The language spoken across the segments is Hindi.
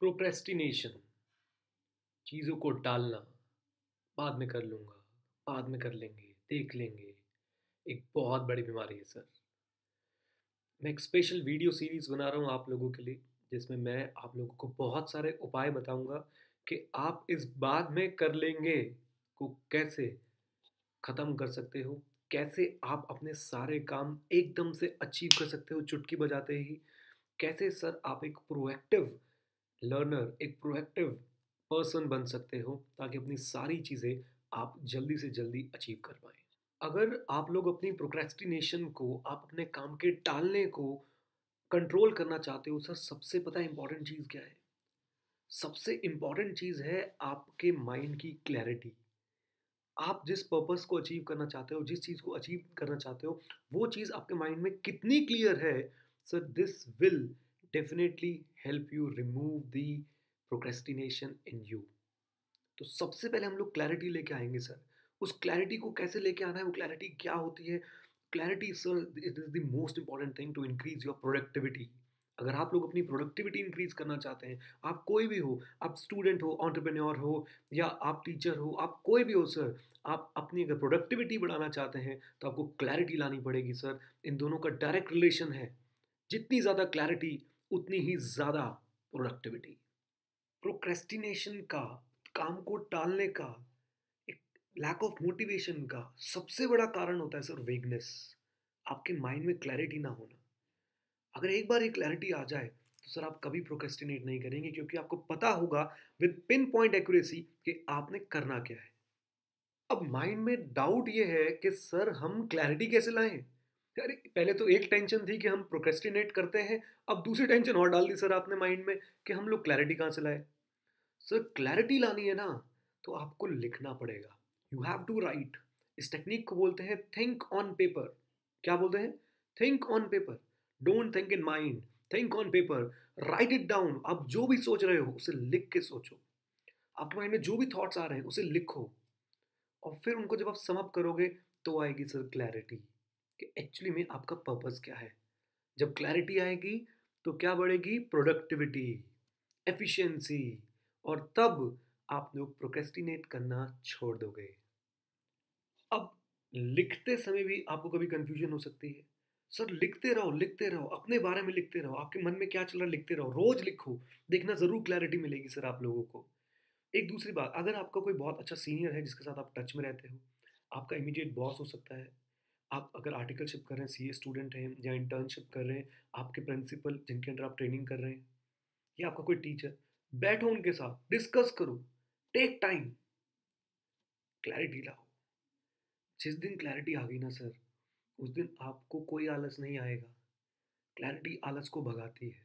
प्रोक्रेस्टिनेशन, चीज़ों को टालना, बाद में कर लूँगा, बाद में कर लेंगे, देख लेंगे, एक बहुत बड़ी बीमारी है सर। मैं एक स्पेशल वीडियो सीरीज़ बना रहा हूँ आप लोगों के लिए, जिसमें मैं आप लोगों को बहुत सारे उपाय बताऊँगा कि आप इस बाद में कर लेंगे को कैसे ख़त्म कर सकते हो, कैसे आप अपने सारे काम एकदम से अचीव कर सकते हो चुटकी बजाते ही, कैसे सर आप एक प्रोएक्टिव लर्नर, एक प्रोएक्टिव पर्सन बन सकते हो ताकि अपनी सारी चीज़ें आप जल्दी से जल्दी अचीव कर पाएँ। अगर आप लोग अपनी प्रोक्रेस्टिनेशन को, आप अपने काम के टालने को कंट्रोल करना चाहते हो, सर सबसे पता है इम्पॉर्टेंट चीज़ क्या है? सबसे इम्पॉर्टेंट चीज़ है आपके माइंड की क्लैरिटी। आप जिस पर्पस को अचीव करना चाहते हो, जिस चीज़ को अचीव करना चाहते हो, वो चीज़ आपके माइंड में कितनी क्लियर है, sir this will definitely help you remove the procrastination in you. तो सबसे पहले हम लोग क्लैरिटी लेके आएंगे सर। उस क्लैरिटी को कैसे लेके आना है, वो क्लैरिटी क्या होती है? Clarity sir it is the most important thing to increase your productivity. अगर आप लोग अपनी प्रोडक्टिविटी इंक्रीज करना चाहते हैं, आप कोई भी हो, आप स्टूडेंट हो, एंटरप्रेन्योर हो, या आप टीचर हो, आप कोई भी हो सर, आप अपनी अगर प्रोडक्टिविटी बढ़ाना चाहते हैं तो आपको क्लैरिटी लानी पड़ेगी सर। इन दोनों का डायरेक्ट रिलेशन है। जितनी ज़्यादा क्लैरिटी उतनी ही ज़्यादा प्रोडक्टिविटी। प्रोक्रेस्टिनेशन का, काम को टालने का, एक लैक ऑफ मोटिवेशन का सबसे बड़ा कारण होता है सर वेगनेस। आपके माइंड में क्लैरिटी ना होना। अगर एक बार ये क्लैरिटी आ जाए तो सर आप कभी प्रोक्रेस्टिनेट नहीं करेंगे, क्योंकि आपको पता होगा विद पिन पॉइंट एक्यूरेसी कि आपने करना क्या है। अब माइंड में डाउट ये है कि सर हम क्लैरिटी कैसे लाएं? अरे पहले तो एक टेंशन थी कि हम प्रोक्रेस्टिनेट करते हैं, अब दूसरी टेंशन और डाल दी सर आपने माइंड में कि हम लोग क्लैरिटी कहाँ से लाए। सर क्लैरिटी लानी है ना, तो आपको लिखना पड़ेगा। You have to write. इस टेक्निक को बोलते हैं थिंक ऑन पेपर। क्या बोलते हैं? Think on paper. Don't think in mind, think on paper. Write it down. आप जो भी सोच रहे हो उसे लिख के सोचो। आपके माइंड में जो भी थॉट्स आ रहे हैं उसे लिखो, और फिर उनको जब आप सम अप करोगे तो आएगी सर क्लैरिटी कि एक्चुअली में आपका पर्पस क्या है। जब क्लैरिटी आएगी तो क्या बढ़ेगी? प्रोडक्टिविटी, एफिशिएंसी, और तब आप लोग प्रोक्रेस्टिनेट करना छोड़ दोगे। अब लिखते समय भी आपको कभी कंफ्यूजन हो सकती है। सर लिखते रहो, लिखते रहो, अपने बारे में लिखते रहो, आपके मन में क्या चल रहा है लिखते रहो, रोज लिखो, देखना जरूर क्लैरिटी मिलेगी सर आप लोगों को। एक दूसरी बात, अगर आपका कोई बहुत अच्छा सीनियर है जिसके साथ आप टच में रहते हो, आपका इमीडिएट बॉस हो सकता है, आप अगर आर्टिकलशिप कर रहे हैं, सीए स्टूडेंट हैं, या इंटर्नशिप कर रहे हैं, आपके प्रिंसिपल जिनके अंडर आप ट्रेनिंग कर रहे हैं, या आपका कोई टीचर, बैठो उनके साथ, डिस्कस करो, टेक टाइम, क्लैरिटी लाओ। जिस दिन क्लैरिटी आ गई ना सर, उस दिन आपको कोई आलस नहीं आएगा। क्लैरिटी आलस को भगाती है।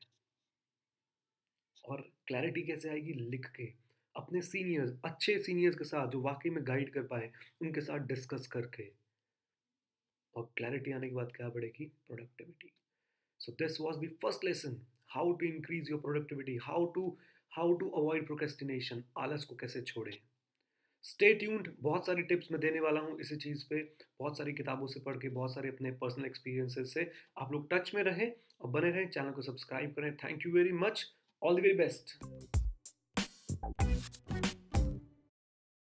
और क्लैरिटी कैसे आएगी? लिख के, अपने सीनियर्स, अच्छे सीनियर्स के साथ जो वाकई में गाइड कर पाए, उनके साथ डिस्कस करके। और क्लैरिटी आने के बाद क्या बढ़ेगी? Productivity. So this was the first lesson, how to increase your productivity, how to avoid procrastination, आलस को कैसे छोड़ें। स्टे ट्यून्ड, बहुत सारी टिप्स मैं देने वाला हूँ इसी चीज़ पे, बहुत सारी किताबों से पढ़ के, बहुत सारे अपने पर्सनल एक्सपीरियंसेस से। आप लोग टच में रहें और बने रहें, चैनल को सब्सक्राइब करें। Thank you very much, all the very best.